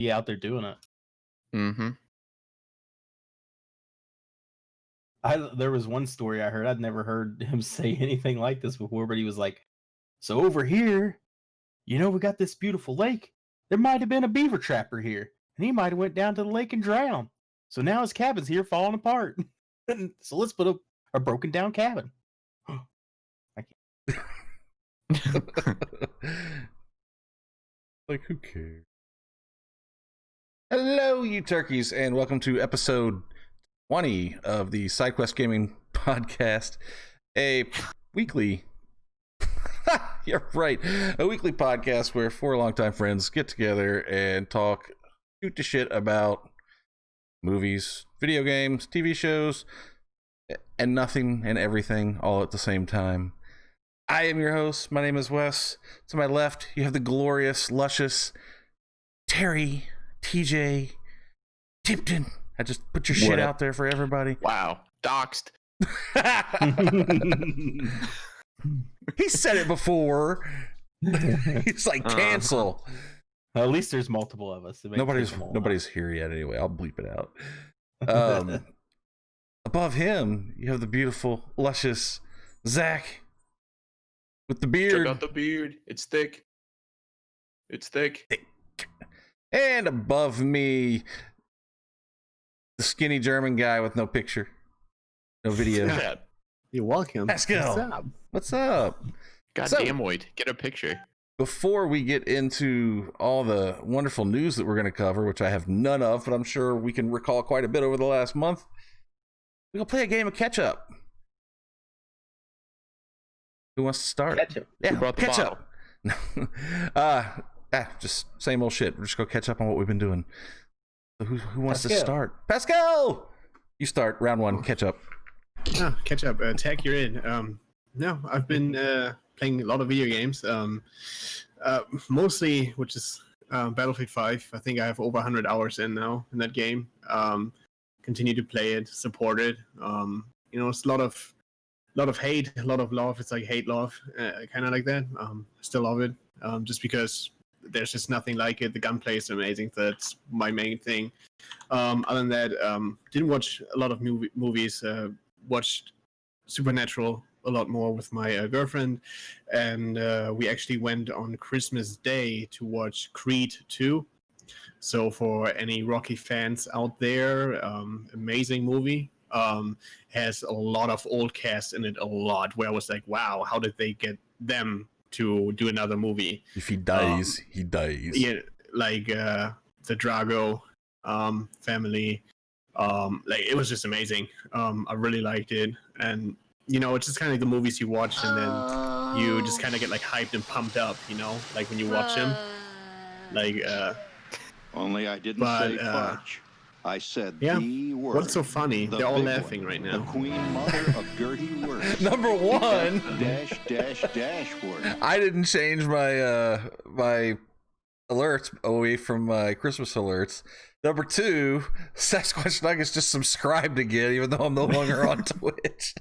be out there doing it. Mm-hmm. There was one story I heard. I'd never heard him say anything like this before, but he was like, "So over here, we got this beautiful lake. There might have been a beaver trapper here, and he might have went down to the lake and drowned. So now his cabin's here falling apart. So let's put a broken down cabin." I can't. Like, who cares? Hello, you turkeys, and welcome to episode 20 of the SideQuest Gaming Podcast, a weekly you're right, a weekly podcast where four longtime friends get together and talk, shoot the shit about movies, video games, TV shows, and nothing and everything all at the same time. I am your host. My name is Wes. To my left, you have the glorious, luscious Terry, TJ, Tipton. I just put your shit out there for everybody. Wow. Doxed. He said it before. He's like, cancel. At least there's multiple of us. Nobody's here yet anyway. I'll bleep it out. Above him, you have the beautiful, luscious Zach with the beard. Check out the beard. It's thick. It's thick. And above me, the skinny German guy with no picture, no video. Yeah. You're welcome. Pascal, what's up? Goddamn, Wade. Get a picture. Before we get into all the wonderful news that we're going to cover, which I have none of, but I'm sure we can recall quite a bit over the last month, we're going to play a game of catch-up. Who wants to start? Ketchup. Yeah, Who brought the catch-up. Just same old shit. We're just going to catch up on what we've been doing. So who wants to start? Pascal! You start. Round one. Catch up. Catch up. Tech, you're in. No, I've been playing a lot of video games. Mostly, which is Battlefield 5. I think I have over 100 hours in now in that game. Continue to play it, support it. It's a lot of hate, a lot of love. It's like hate love, kind of like that. Still love it, just because there's just nothing like it. The gunplay is amazing. That's my main thing. Other than that, didn't watch a lot of movies. Watched Supernatural a lot more with my girlfriend, and we actually went on Christmas Day to watch Creed 2. So for any Rocky fans out there, amazing movie. Has a lot of old cast in it, a lot, where I was like, wow, how did they get them to do another movie? If he dies, he dies. Yeah, like the Drago family. Like, it was just amazing. I really liked it, and it's just kind of like the movies you watch, and then you just kind of get like hyped and pumped up, like when you watch them. Like, only I didn't say fudge. I said the word. What's so funny? They're all laughing right now. The queen mother of dirty words. Number one. Dash word. I didn't change my my alerts away from my Christmas alerts. Number two, Sasquatch Nuggets just subscribed again, even though I'm no longer on Twitch.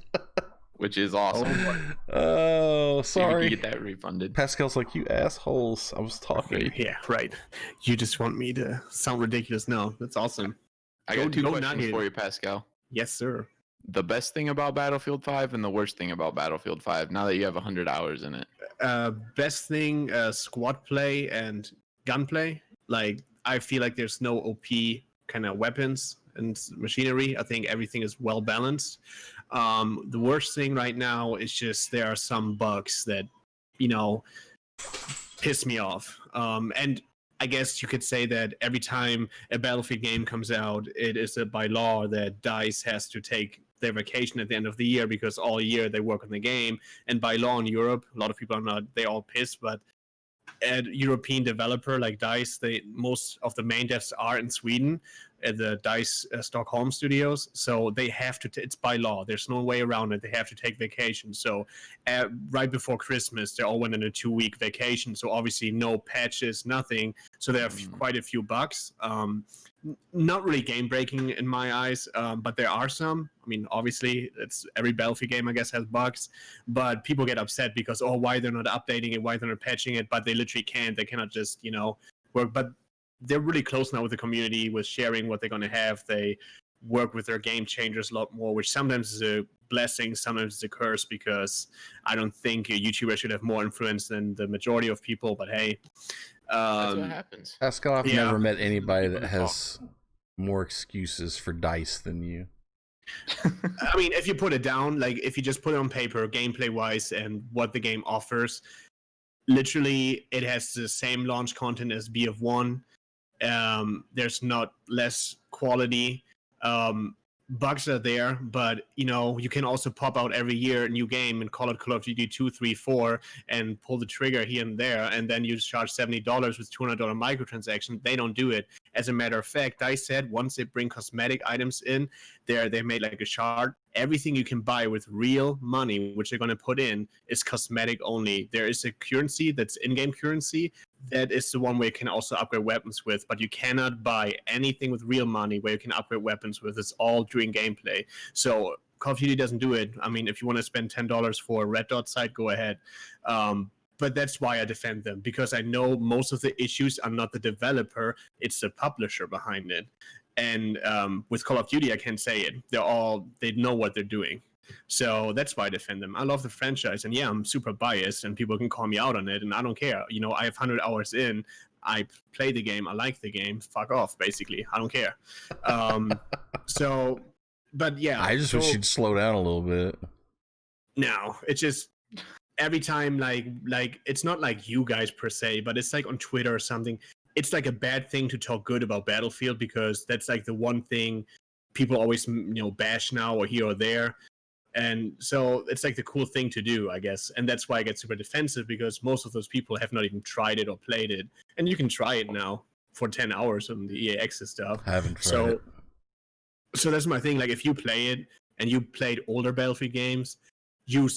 Which is awesome. Oh, sorry. You can get that refunded. Pascal's like, you assholes. I was talking. Yeah, right. You just want me to sound ridiculous now. That's awesome. I got two questions for you, Pascal. Yes, sir. The best thing about Battlefield 5 and the worst thing about Battlefield 5, now that you have 100 hours in it. Best thing, squad play and gunplay. Like, I feel like there's no OP kind of weapons and machinery. I think everything is well balanced. The worst thing right now is just there are some bugs that, piss me off. And I guess you could say that every time a Battlefield game comes out, it is by law that DICE has to take their vacation at the end of the year, because all year they work on the game. And by law in Europe, a lot of people are not, they're all pissed, but a European developer like DICE, most of the main devs are in Sweden at the DICE Stockholm studios, so they have to. It's by law. There's no way around it. They have to take vacation. So right before Christmas, they all went on a 2-week vacation. So obviously no patches, nothing. So there are quite a few bugs. Not really game breaking in my eyes, but there are some. I mean, obviously, it's every Battlefield game, I guess, has bugs, but people get upset because, why they're not updating it, why they're not patching it, but they literally can't. They cannot just, work. But they're really close now with the community, with sharing what they're going to have. They work with their game changers a lot more, which sometimes is a blessing, sometimes it's a curse, because I don't think a YouTuber should have more influence than the majority of people. But hey, That's what happens. Pascal, I've Yeah. never met anybody People that to has more excuses for dice than you. I mean, if you put it down, like if you just put it on paper, gameplay wise, and what the game offers, literally it has the same launch content as BF1. There's not less quality. Bugs are there, but you can also pop out every year a new game and call it Call of Duty 2, 3, 4 and pull the trigger here and there, and then you charge $70 with $200 microtransaction. They don't do it. As a matter of fact, I said once they bring cosmetic items in, they made like a chart. Everything you can buy with real money, which they're going to put in, is cosmetic only. There is a currency that's in-game currency. That is the one where you can also upgrade weapons with, but you cannot buy anything with real money where you can upgrade weapons with. It's all during gameplay. So Call of Duty doesn't do it. I mean, if you want to spend $10 for a red dot site, go ahead. But that's why I defend them, because I know most of the issues are not the developer, it's the publisher behind it. And with Call of Duty, I can't say it. They know what they're doing. So that's why I defend them. I love the franchise, and yeah, I'm super biased, and people can call me out on it, and I don't care. I have 100 hours in. I play the game. I like the game. Fuck off, basically. I don't care. But yeah. I just wish you'd slow down a little bit. No, it's just every time, like it's not like you guys per se, but it's like on Twitter or something. It's like a bad thing to talk good about Battlefield, because that's like the one thing people always bash now or here or there. And so it's like the cool thing to do, I guess. And that's why I get super defensive, because most of those people have not even tried it or played it. And you can try it now for 10 hours on the EA Access stuff. I haven't tried it. So that's my thing. Like, if you play it and you played older Battlefield games, you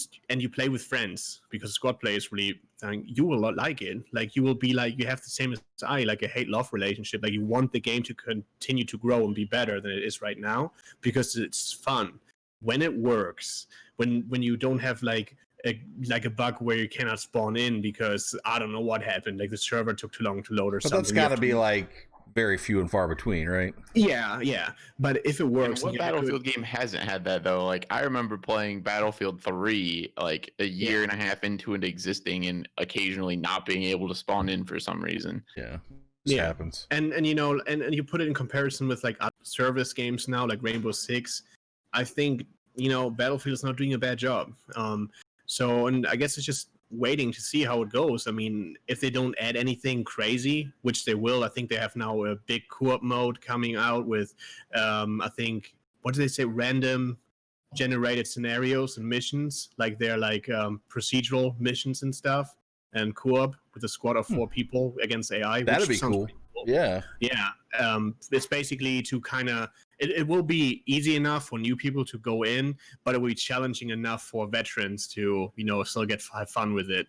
play with friends, because squad play is really, you will not like it. Like, you will be like, you have the same as I, like a hate-love relationship. Like, you want the game to continue to grow and be better than it is right now, because it's fun. When it works, when you don't have like a bug where you cannot spawn in because I don't know what happened, like the server took too long to load or But something. that's got to be like very few and far between, right? Yeah. But if it works, what Battlefield game hasn't had that though? Like, I remember playing Battlefield 3 like a year and a half into it existing, and occasionally not being able to spawn in for some reason. Yeah. This happens. And you put it in comparison with like service games now, like Rainbow Six. I think Battlefield is not doing a bad job. And I guess it's just waiting to see how it goes. I mean, if they don't add anything crazy, which they will, I think they have now a big co-op mode coming out with, I think, what do they say, random generated scenarios and missions, like they're like procedural missions and stuff, and co-op with a squad of 4 people against AI. That'd be cool. Yeah. It's basically to kind of, it will be easy enough for new people to go in, but it will be challenging enough for veterans to still have fun with it.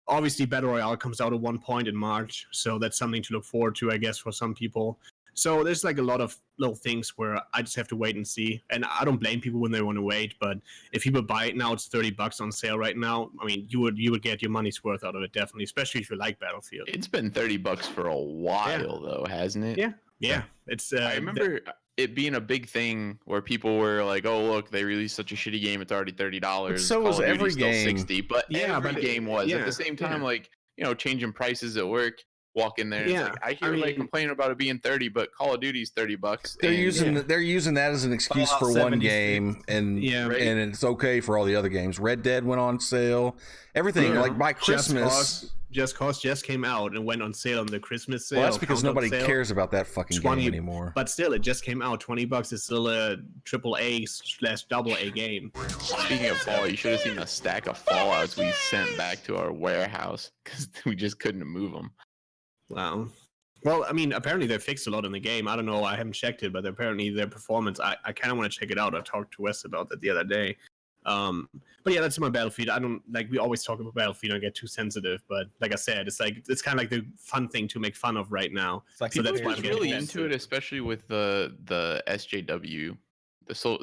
Obviously Battle Royale comes out at one point in March, so that's something to look forward to, I guess, for some people. So there's like a lot of little things where I just have to wait and see. And I don't blame people when they want to wait, but if people buy it now, it's $30 on sale right now. I mean, you would get your money's worth out of it, definitely, especially if you like Battlefield. It's been $30 for a while though, hasn't it? Yeah. It's I remember it being a big thing where people were like, "Oh, look, they released such a shitty game; it's already $30." But so was every game. $60, but every game was at the same time. Like, changing prices at work. Walk in there. Yeah, it's like, I hear complaining about it being $30, but Call of Duty's $30. They're using that as an excuse for one game, and it's okay for all the other games. Red Dead went on sale. Everything like by Christmas. Just Cause just came out and went on sale on the Christmas sale. Well, that's because nobody cares about that fucking game anymore. But still, it just came out. $20 is still a AAA/AA game. Speaking of Fall, you should have seen the stack of Fallouts we sent back to our warehouse because we just couldn't move them. Wow. Well, I mean, apparently they fixed a lot in the game. I don't know. I haven't checked it, but apparently their performance, I kind of want to check it out. I talked to Wes about that the other day. But yeah, that's my Battlefield. I don't like, we always talk about Battlefield and get too sensitive, but like I said, it's kind of like the fun thing to make fun of right now. It's like, so that's why I'm really into it, especially with the SJW.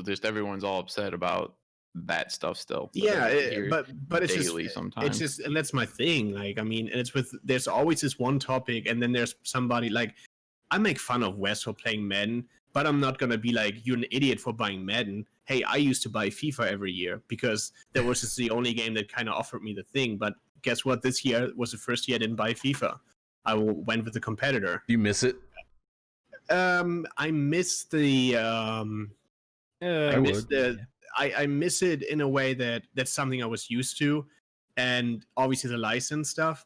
Just everyone's all upset about that stuff still. Yeah, but it's daily just sometimes. and that's my thing. Like, I mean, and it's with there's always this one topic, and then there's somebody like I make fun of Wes for playing Madden, but I'm not gonna be like you're an idiot for buying Madden. Hey, I used to buy FIFA every year because that was just the only game that kind of offered me the thing. But guess what? This year was the first year I didn't buy FIFA. I went with the competitor. Do you miss it? I miss the I miss the I miss it in a way that that's something I was used to, and obviously the license stuff.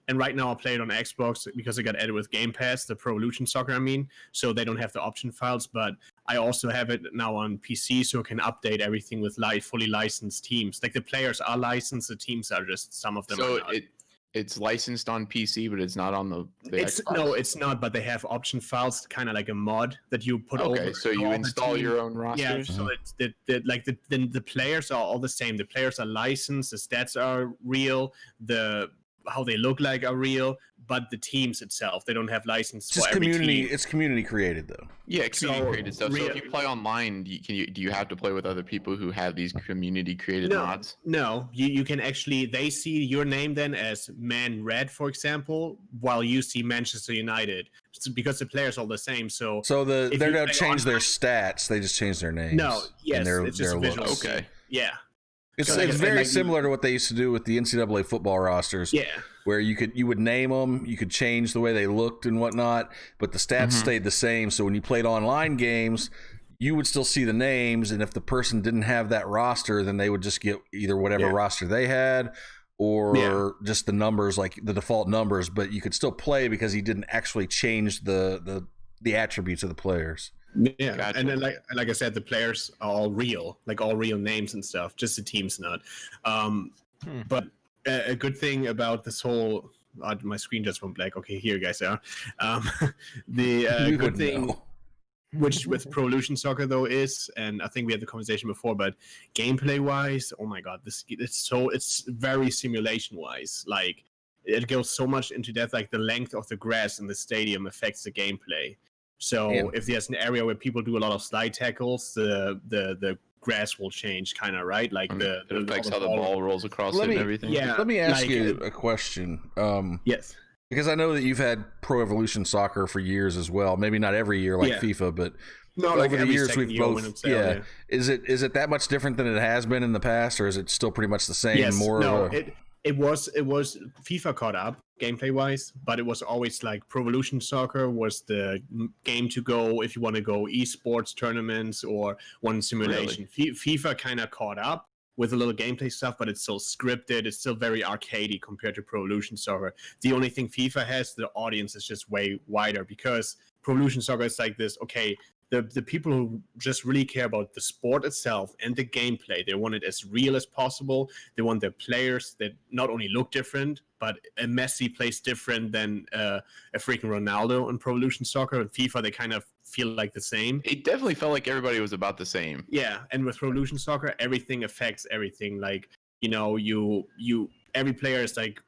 And right now I play it on Xbox because it got added with Game Pass, the Pro Evolution Soccer. I mean, so they don't have the option files, but I also have it now on PC, so I can update everything with fully licensed teams. Like the players are licensed, the teams are just some of them. So are not. It's licensed on PC, but it's not on the Xbox? No, it's not. But they have option files, kind of like a mod that you put over. Okay, so you install your own rosters. Yeah, so it's the players are all the same. The players are licensed. The stats are real. How they look like are real, but the teams itself, they don't have license Just for every community. team. It's community created though. Yeah, community created stuff. So if you play online, do you have to play with other people who have these community created mods? No, you can actually, they see your name then as Man Red, for example, while you see Manchester United, because the players are all the same. So they don't change their stats; they just change their names. No, yes, it's just visual. Okay, yeah. It's very similar to what they used to do with the NCAA football rosters. Yeah. Where you would name them, you could change the way they looked and whatnot, but the stats stayed the same. So when you played online games, you would still see the names, and if the person didn't have that roster, then they would just get either whatever roster they had or just the numbers, like the default numbers, but you could still play because he didn't actually change the attributes of the players. Yeah, gotcha. And then like I said, the players are all real, like all real names and stuff. Just the team's not. But a good thing about this whole my screen just went black. Okay, here you guys are. The good thing, which with Pro Evolution Soccer though is, and I think we had the conversation before, but gameplay wise, oh my god, it's very simulation wise. Like it goes so much into depth. Like the length of the grass in the stadium affects the gameplay. So if there's an area where people do a lot of slide tackles, the grass will change, kind of, right? Like it affects how the ball rolls across it and everything. Yeah. Let me ask you a question. Yes. Because I know that you've had Pro Evolution Soccer for years as well. Maybe not every year like FIFA, but over the years we've both. Is it that much different than it has been in the past, or is it still pretty much the same? Yes. It was FIFA caught up gameplay wise, but it was always like Pro Evolution Soccer was the game to go if you want to go esports tournaments or one simulation. Really? FIFA kind of caught up with a little gameplay stuff, but it's still scripted. It's still very arcadey compared to Pro Evolution Soccer. The only thing FIFA has, the audience is just way wider because Pro Evolution Soccer is like this. Okay, the people who just really care about the sport itself and the gameplay, they want it as real as possible. They want their players that not only look different, but a Messi plays different than a freaking Ronaldo in Pro Evolution Soccer. And FIFA, they kind of feel like the same. It definitely felt like everybody was about the same. Yeah, and with Pro Evolution Soccer, everything affects everything. Like, every player is like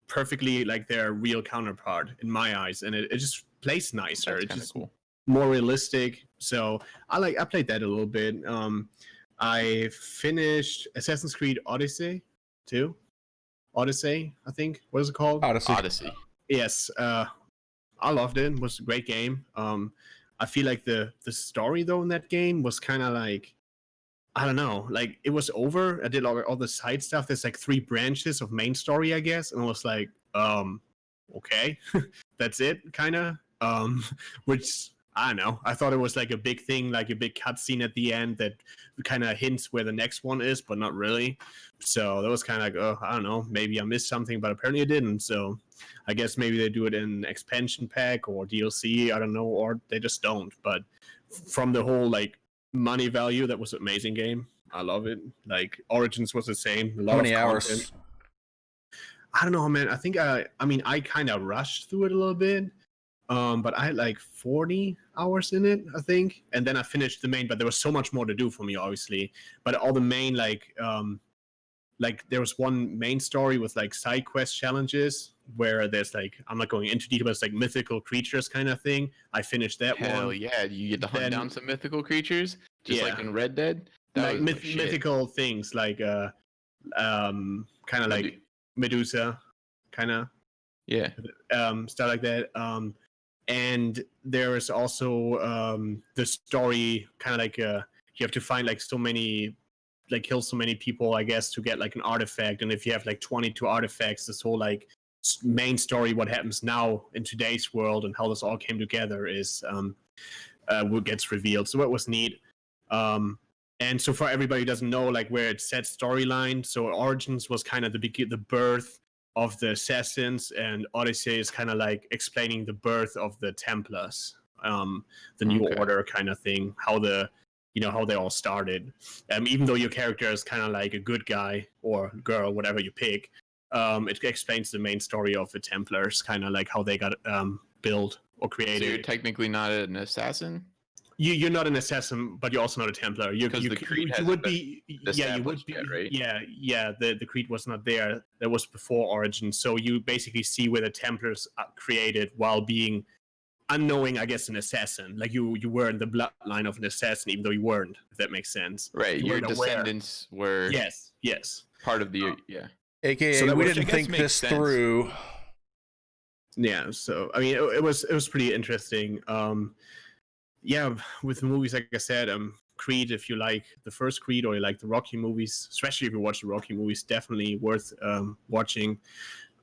perfectly like their real counterpart in my eyes, and it just plays nicer. It's just cool. More realistic. So I played that a little bit. I finished Assassin's Creed Odyssey 2. Odyssey, I think. What is it called? Odyssey. Yes. I loved it. It was a great game. I feel like the story though in that game was kind of like, I don't know, like it was over. I did all the side stuff. There's like 3 branches of main story, I guess, and I was like, okay, that's it, kind of. Which I don't know. I thought it was like a big thing, like a big cutscene at the end that kind of hints where the next one is, but not really. So that was kind of like, oh, I don't know, maybe I missed something, but apparently I didn't. So I guess maybe they do it in expansion pack or DLC, I don't know, or they just don't. But from the whole like money value, that was an amazing game. I love it. Like Origins was the same. How many hours? I don't know, man. I think I kind of rushed through it a little bit. But I had like 40 hours in it, I think. And then I finished the main, but there was so much more to do for me, obviously. But all the main, like there was one main story with like side quest challenges where there's like, I'm not going into detail, but it's like mythical creatures kind of thing. I finished that one. Hell yeah, you get to hunt down some mythical creatures, just like in Red Dead. like was the shit. mythical things, like kind of like Medusa, kind of Yeah. stuff like that. And there is also the story, kind of like you have to find like so many, like kill so many people, I guess, to get like an artifact. And if you have like 22 artifacts, this whole like main story, what happens now in today's world and how this all came together is what gets revealed. So it was neat. And so for everybody who doesn't know, like where it's set storyline, so Origins was kind of the birth of the Assassins, and Odyssey is kind of like explaining the birth of the Templars, the New Order kind of thing, how how they all started. Even though your character is kind of like a good guy or girl, whatever you pick, it explains the main story of the Templars, kind of like how they got built or created. So you're technically not an assassin? You're not an assassin, but you're also not a Templar. Because the creed you would be, yeah, you would be, yet, right? yeah. The creed was not there. That was before Origin. So you basically see where the Templars are created while being unknowing, I guess, an assassin. Like you were in the bloodline of an assassin, even though you weren't. If that makes sense. Right. Your descendants were yes part of the AKA, so we didn't think this through. Yeah. So I mean, it was pretty interesting. Yeah, with the movies, like I said, Creed, if you like the first Creed or you like the Rocky movies, especially if you watch the Rocky movies, definitely worth watching.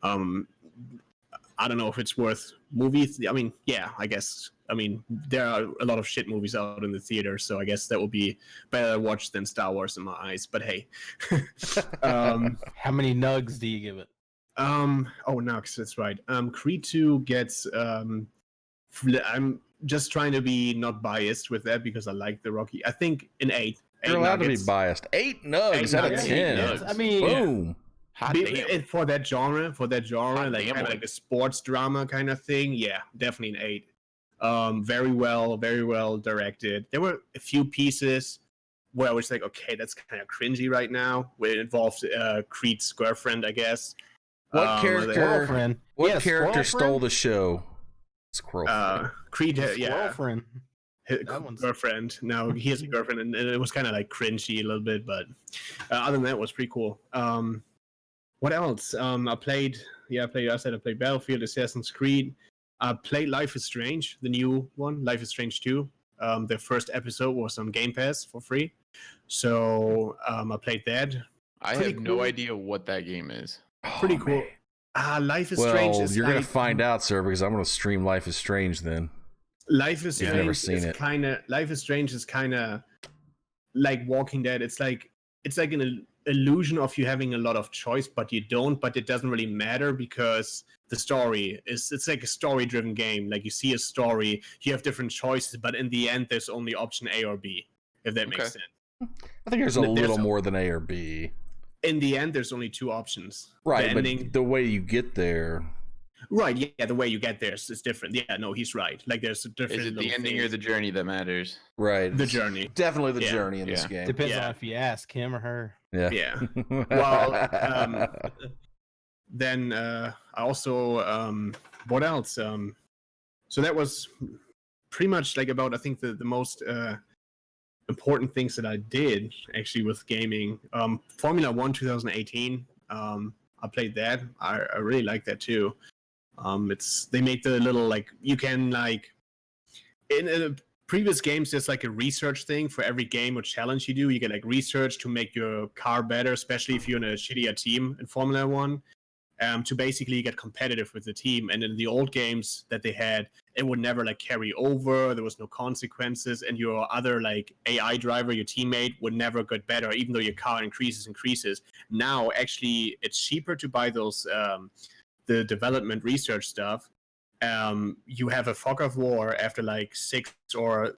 I don't know if it's worth movies. I mean, yeah, I guess. I mean, there are a lot of shit movies out in the theater, so I guess that will be better watched than Star Wars in my eyes. But hey, how many nugs do you give it? Nugs, that's right. Creed 2 gets. I'm just trying to be not biased with that because I like the Rocky. I think an 8. You're allowed to be biased. 8 nugs out of 10. I mean, boom. For that genre, like a sports drama kind of thing, yeah, definitely an 8. Very well directed. There were a few pieces where I was like, okay, that's kind of cringy right now. Where it involved Creed's girlfriend, I guess. What character stole the show? Squirrel. Creed, girlfriend. Girlfriend. Now he has a girlfriend, and it was kind of like cringy a little bit, but other than that, it was pretty cool. What else? I played Battlefield, Assassin's Creed. I played Life is Strange, the new one, Life is Strange 2. The first episode was on Game Pass for free, so I played that. I have no idea what that game is. Pretty cool. Man. Life is Strange. Well, you're gonna find out, sir, because I'm gonna stream Life is Strange then. Life is Strange. Never seen it. Life is Strange is kind of like Walking Dead. It's like an illusion of you having a lot of choice, but you don't. But it doesn't really matter because the story it's like a story-driven game. Like you see a story, you have different choices, but in the end, there's only option A or B. If that makes sense. I think there's a little more than A or B. In the end, there's only 2 options. Right, but the way you get there. Right, yeah, the way you get there is different. Yeah, no, he's right. Like, there's a different. Is it the ending or the journey that matters? Right, the journey. Definitely the journey in this game. Depends on if you ask him or her. Yeah. Well, then I also what else? So that was pretty much like about I think the most important things that I did actually with gaming. Formula 1 2018. I played that. I really like that too. They made the little like you can like in previous games there's like a research thing for every game or challenge you do. You get like research to make your car better, especially if you're in a shittier team in Formula 1. To basically get competitive with the team. And in the old games that they had, it would never like carry over. There was no consequences, and your other like AI driver, your teammate, would never get better, even though your car increases. Now, actually, it's cheaper to buy those the development research stuff. You have a fog of war after like 6 or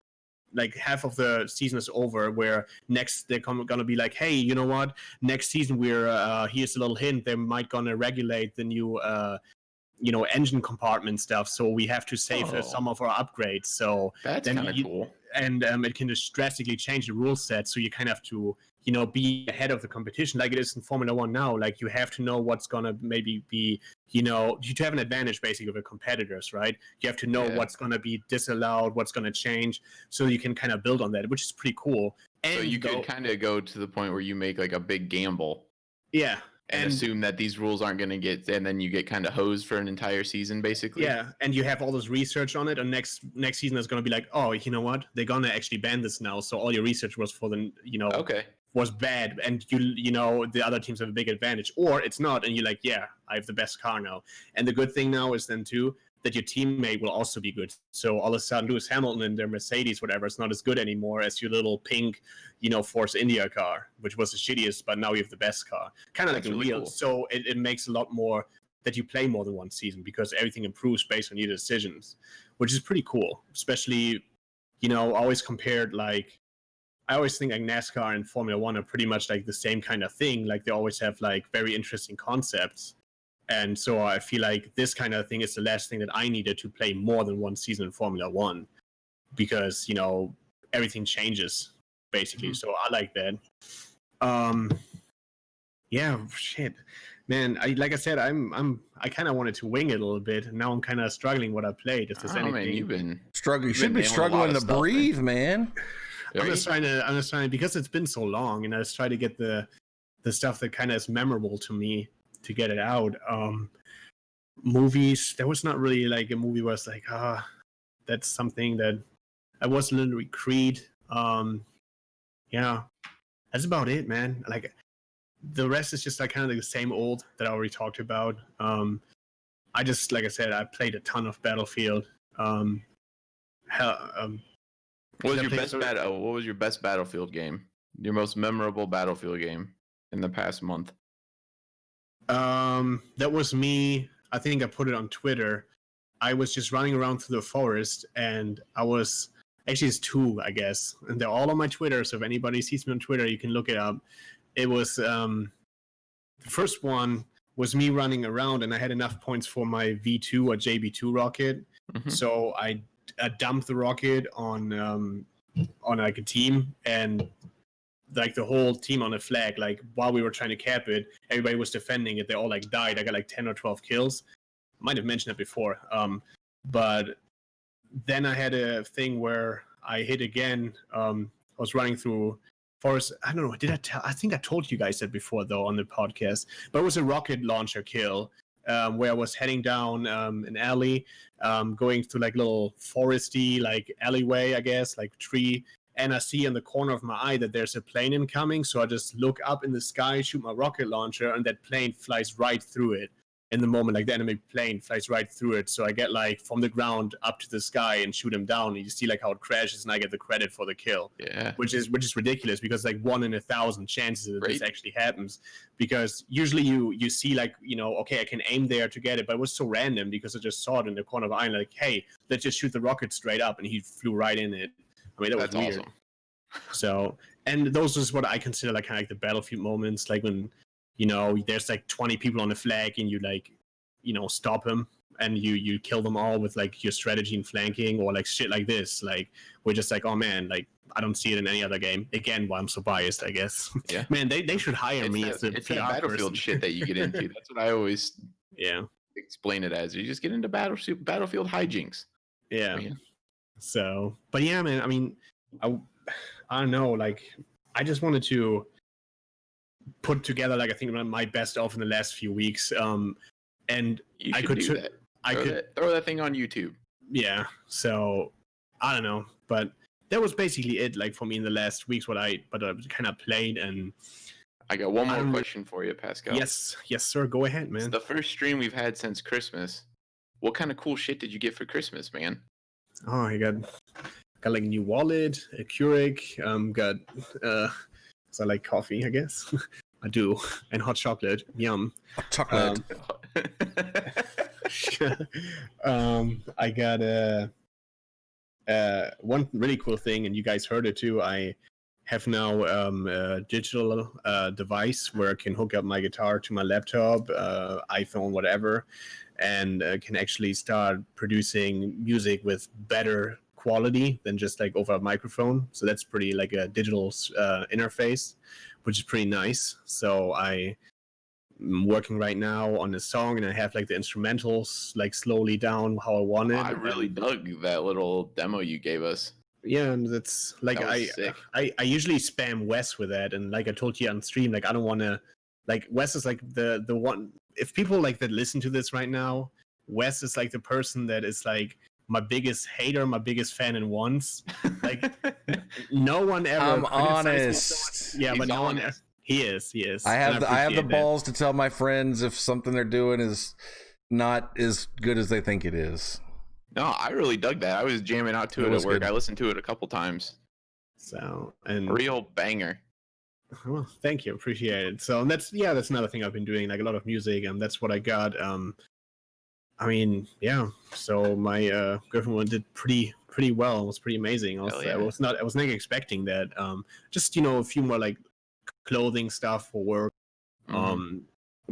like half of the season is over, where next they're gonna be like, hey, you know what, next season we're here's a little hint, they might gonna regulate the new engine compartment stuff, so we have to save some of our upgrades. So that's kind of cool. And it can just drastically change the rule set, so you kind of have to be ahead of the competition, like it is in Formula 1 now. Like you have to know what's gonna maybe be, you have an advantage basically over competitors, right? You have to know what's gonna be disallowed, what's gonna change, so you can kind of build on that, which is pretty cool. So you could kind of go to the point where you make like a big gamble. Yeah. And assume that these rules aren't going to get, and then you get kind of hosed for an entire season, basically. Yeah, and you have all this research on it, and next season is going to be like, oh, you know what? They're going to actually ban this now. So all your research was for the, was bad, and the other teams have a big advantage, or it's not, and you're like, yeah, I have the best car now. And the good thing now is then too that your teammate will also be good. So all of a sudden, Lewis Hamilton and their Mercedes, whatever, it's not as good anymore as your little pink, Force India car, which was the shittiest, but now you have the best car. Kind of like a really wheel. Cool. So it makes a lot more that you play more than one season because everything improves based on your decisions, which is pretty cool. Especially, always compared like, I always think like NASCAR and Formula One are pretty much like the same kind of thing. Like they always have like very interesting concepts. And so I feel like this kind of thing is the last thing that I needed to play more than one season in Formula One because, everything changes basically. So I like that. Yeah, shit. Man, like I said, I kind of wanted to wing it a little bit. And now I'm kind of struggling what I played. If there's anything. Man, you've been struggling. You should be struggling to breathe, man. I'm just trying because it's been so long, and I just try to get the stuff that kind of is memorable to me to get it out. Movies, there was not really like a movie where it's like, that's something that I was literally Creed. Yeah, that's about it, man. Like the rest is just like kind of like the same old that I already talked about. I just, like I said, I played a ton of Battlefield. What was your best Battlefield game? Your most memorable Battlefield game in the past month? That was me. I think I put it on Twitter. I was just running around through the forest, and it's two, I guess, and they're all on my Twitter. So if anybody sees me on Twitter, you can look it up. It was the first one was me running around, and I had enough points for my V2 or JB2 rocket. Mm-hmm. So I dumped the rocket on like a team, and like the whole team on a flag, like while we were trying to cap it, everybody was defending it. They all like died. I got like 10 or 12 kills. Might have mentioned it before. But then I had a thing where I hit again. I was running through forest. I don't know. I think I told you guys that before though on the podcast, but it was a rocket launcher kill. Where I was heading down an alley, going through like little foresty like alleyway, I guess, like tree. And I see in the corner of my eye that there's a plane incoming. So I just look up in the sky, shoot my rocket launcher, and that plane flies right through it. In the moment, like the enemy plane flies right through it. So I get like from the ground up to the sky and shoot him down. And you see like how it crashes, and I get the credit for the kill. Yeah, which is ridiculous because like 1 in 1,000 chances that this actually happens. Because usually you see like okay, I can aim there to get it, but it was so random because I just saw it in the corner of my eye. Like, hey, let's just shoot the rocket straight up, and he flew right in it. I mean, that's weird. Awesome. So, and those is what I consider like kind of like the Battlefield moments, like when there's like 20 people on the flag and you like stop them and you kill them all with like your strategy and flanking or like shit like this. Like we're just like, oh man, like I don't see it in any other game. Again, why I'm so biased, I guess. Yeah, man, they should hire me as a it's PR that Battlefield person. shit that you get into. That's what I always explain it as. You just get into Battlefield hijinks. Yeah. So, but yeah, man. I mean, I don't know. Like, I just wanted to put together, like, I think my best of in the last few weeks. And I could do that. Throw that thing on YouTube. Yeah. So I don't know, but that was basically it. Like for me in the last weeks, what I kind of played. And I got one more question for you, Pascal. Yes, sir. Go ahead, man. It's the first stream we've had since Christmas. What kind of cool shit did you get for Christmas, man? Oh, I got like a new wallet, a Keurig, got so I like coffee, I guess. I do. And hot chocolate. Yum. Hot chocolate. I got one really cool thing, and you guys heard it too. I have now a digital device where I can hook up my guitar to my laptop, iPhone, whatever, and can actually start producing music with better quality than just like over a microphone. So that's pretty like a digital interface, which is pretty nice. So I'm working right now on a song, and I have like the instrumentals like slowly down how I want it. I really dug that little demo you gave us. Yeah, and that's like That was sick. I usually spam Wes with that, and like I told you on stream, like I don't want to, like Wes is like the one. If people like that listen to this right now, Wes is like the person that is like my biggest hater, my biggest fan in once. Like no one ever. I'm criticized me so honest. much. Yeah, He's but no one. honest. He is. He is. I have and the appreciate that. balls to tell my friends if something they're doing is not as good as they think it is. No, I really dug that. I was jamming out to It it was at work. good. I listened to it a couple times. So and Real banger. well, thank you, appreciate it. So that's another thing I've been doing, like a lot of music, and that's what I got. I mean, yeah. So my girlfriend one did pretty well. It was pretty amazing. Hell yeah. I was not expecting that. Just a few more like clothing stuff for work. Mhm.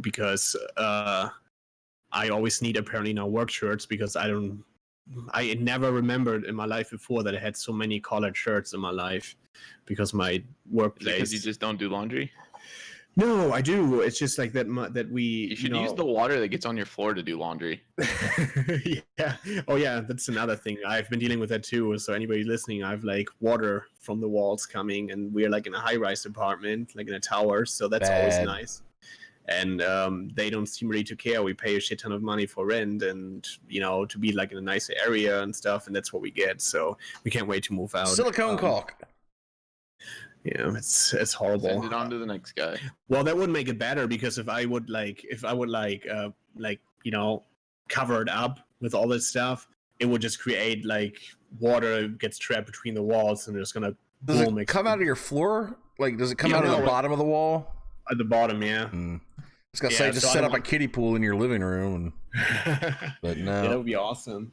Because I always need apparently now work shirts because I never remembered in my life before that I had so many collared shirts in my life because my Is it workplace. because you just don't do laundry? No, I do. It's just like that. That we. You should use the water that gets on your floor to do laundry. Yeah. Oh, yeah. That's another thing. I've been dealing with that too. So anybody listening, I've like water from the walls coming, and we're like in a high-rise apartment, like in a tower. So that's always Bad. nice. And they don't seem really to care. We pay a shit ton of money for rent, and to be like in a nice area and stuff, and that's what we get. So we can't wait to move out. Silicone caulk. Yeah, it's horrible. Send it on to the next guy. Well, that would make it better because if I would cover it up with all this stuff, it would just create like water gets trapped between the walls and it's gonna Does boom. it come out of your floor? Like, does it come Yeah, out of no, the it- bottom of the wall? At the bottom, yeah. I was gonna Yeah, say, just so I set don't up a want- kiddie pool in your living room, but Yeah, that no. would be awesome.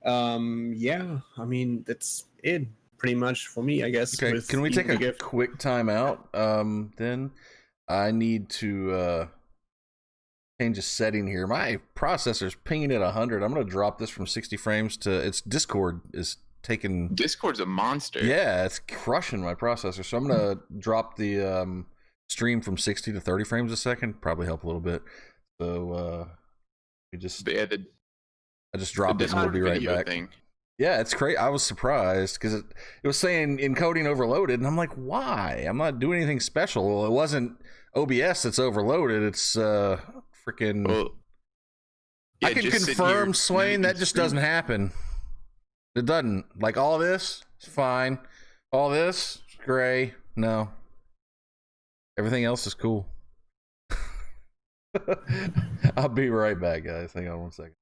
Yeah, I mean that's it pretty much for me, I guess. Okay, with can we take the a gift. quick time out? Then I need to change a setting here. My processor's pinging at 100. I'm gonna drop this from 60 frames to its Discord is taking. Discord's a monster. Yeah, it's crushing my processor. So I'm gonna drop the stream from 60 to 30 frames a second. Probably help a little bit. So we just But yeah, I just the dropped it and we'll Discord be right video back. thing. Yeah, it's great. I was surprised because it was saying encoding overloaded, and I'm like, why? I'm not doing anything special. Well, it wasn't OBS that's overloaded. It's freaking. Well, I yeah, can just sit confirm, here Swain, that and just scream. doesn't happen. It doesn't. Like all this, it's fine. All this, it's gray. No. Everything else is cool. I'll be right back, guys. Hang on one second.